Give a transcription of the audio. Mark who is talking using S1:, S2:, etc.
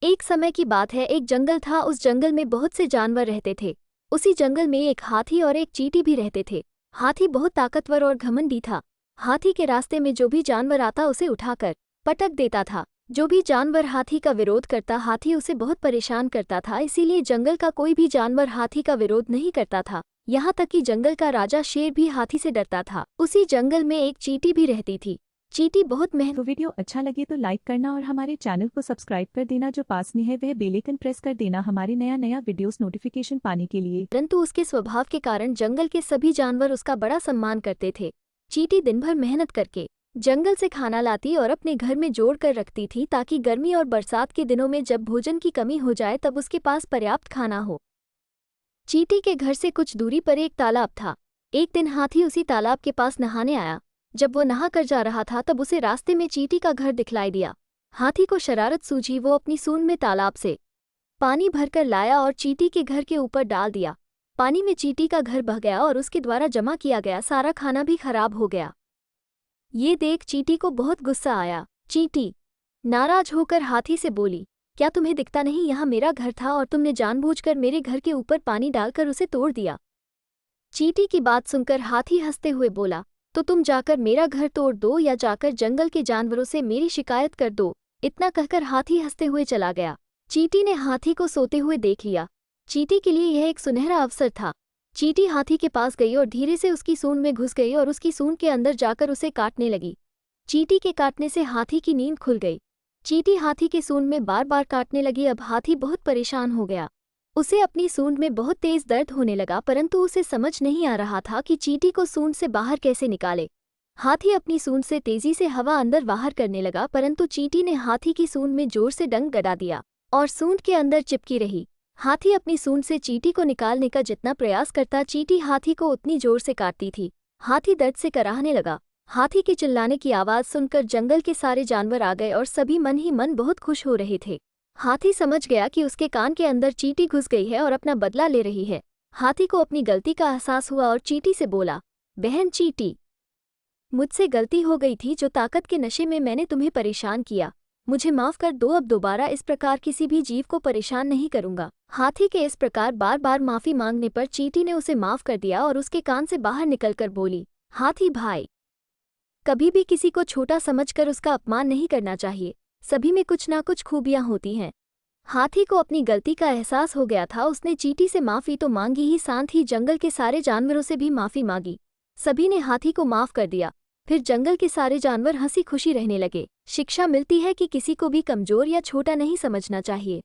S1: एक समय की बात है, एक जंगल था। उस जंगल में बहुत से जानवर रहते थे। उसी जंगल में एक हाथी और एक चींटी भी रहते थे। हाथी बहुत ताकतवर और घमंडी था। हाथी के रास्ते में जो भी जानवर आता उसे उठाकर पटक देता था। जो भी जानवर हाथी का विरोध करता, हाथी उसे बहुत परेशान करता था। इसीलिए जंगल का कोई भी जानवर हाथी का विरोध नहीं करता था। यहाँ तक कि जंगल का राजा शेर भी हाथी से डरता था। उसी जंगल में एक चींटी भी रहती थी। चींटी बहुत
S2: तो वीडियो अच्छा लगे तो लाइक करना और हमारे चैनल को सब्सक्राइब कर देना। जो पास में है वह बेल आइकन प्रेस कर देना हमारे नया वीडियोस नोटिफिकेशन पाने के लिए।
S1: परंतु उसके स्वभाव के कारण जंगल के सभी जानवर उसका बड़ा सम्मान करते थे। चींटी दिन भर मेहनत करके जंगल से खाना लाती और अपने घर में जोड़ कर रखती थी, ताकि गर्मी और बरसात के दिनों में जब भोजन की कमी हो जाए तब उसके पास पर्याप्त खाना हो। चींटी के घर से कुछ दूरी पर एक तालाब था। एक दिन हाथी उसी तालाब के पास नहाने आया। जब वो नहा कर जा रहा था तब उसे रास्ते में चींटी का घर दिखलाई दिया। हाथी को शरारत सूझी। वो अपनी सूंड में तालाब से पानी भरकर लाया और चींटी के घर के ऊपर डाल दिया। पानी में चींटी का घर बह गया और उसके द्वारा जमा किया गया सारा खाना भी खराब हो गया। ये देख चींटी को बहुत गुस्सा आया। चींटी नाराज होकर हाथी से बोली, क्या तुम्हें दिखता नहीं, यहाँ मेरा घर था और तुमने जानबूझकर मेरे घर के ऊपर पानी डालकर उसे तोड़ दिया। चींटी की बात सुनकर हाथी हंसते हुए बोला, तो तुम जाकर मेरा घर तोड़ दो या जाकर जंगल के जानवरों से मेरी शिकायत कर दो। इतना कहकर हाथी हंसते हुए चला गया। चींटी ने हाथी को सोते हुए देख लिया। चींटी के लिए यह एक सुनहरा अवसर था। चींटी हाथी के पास गई और धीरे से उसकी सूंड में घुस गई और उसकी सूंड के अंदर जाकर उसे काटने लगी। चींटी के काटने से हाथी की नींद खुल गई। चींटी हाथी के सूंड में बार बार काटने लगी। अब हाथी बहुत परेशान हो गया। उसे अपनी सूंड में बहुत तेज दर्द होने लगा, परंतु उसे समझ नहीं आ रहा था कि चींटी को सूंड से बाहर कैसे निकाले। हाथी अपनी सूंड से तेजी से हवा अंदर बाहर करने लगा, परंतु चींटी ने हाथी की सूंड में जोर से डंक गड़ा दिया और सूंड के अंदर चिपकी रही। हाथी अपनी सूंड से चींटी को निकालने का जितना प्रयास करता, चींटी हाथी को उतनी जोर से काटती थी। हाथी दर्द से कराहने लगा। हाथी के चिल्लाने की आवाज़ सुनकर जंगल के सारे जानवर आ गए और सभी मन ही मन बहुत खुश हो रहे थे। हाथी समझ गया कि उसके कान के अंदर चींटी घुस गई है और अपना बदला ले रही है। हाथी को अपनी गलती का एहसास हुआ और चींटी से बोला, बहन चींटी, मुझसे गलती हो गई थी। जो ताकत के नशे में मैंने तुम्हें परेशान किया, मुझे माफ़ कर दो। अब दोबारा इस प्रकार किसी भी जीव को परेशान नहीं करूंगा। हाथी के इस प्रकार बार बार माफ़ी मांगने पर चींटी ने उसे माफ़ कर दिया और उसके कान से बाहर निकलकर बोली, हाथी भाई, कभी भी किसी को छोटा समझकर उसका अपमान नहीं करना चाहिए। सभी में कुछ ना कुछ खूबियां होती हैं। हाथी को अपनी गलती का एहसास हो गया था। उसने चींटी से माफ़ी तो मांगी ही, साथ ही जंगल के सारे जानवरों से भी माफ़ी मांगी। सभी ने हाथी को माफ़ कर दिया। फिर जंगल के सारे जानवर हंसी खुशी रहने लगे। शिक्षा मिलती है कि किसी को भी कमज़ोर या छोटा नहीं समझना चाहिए।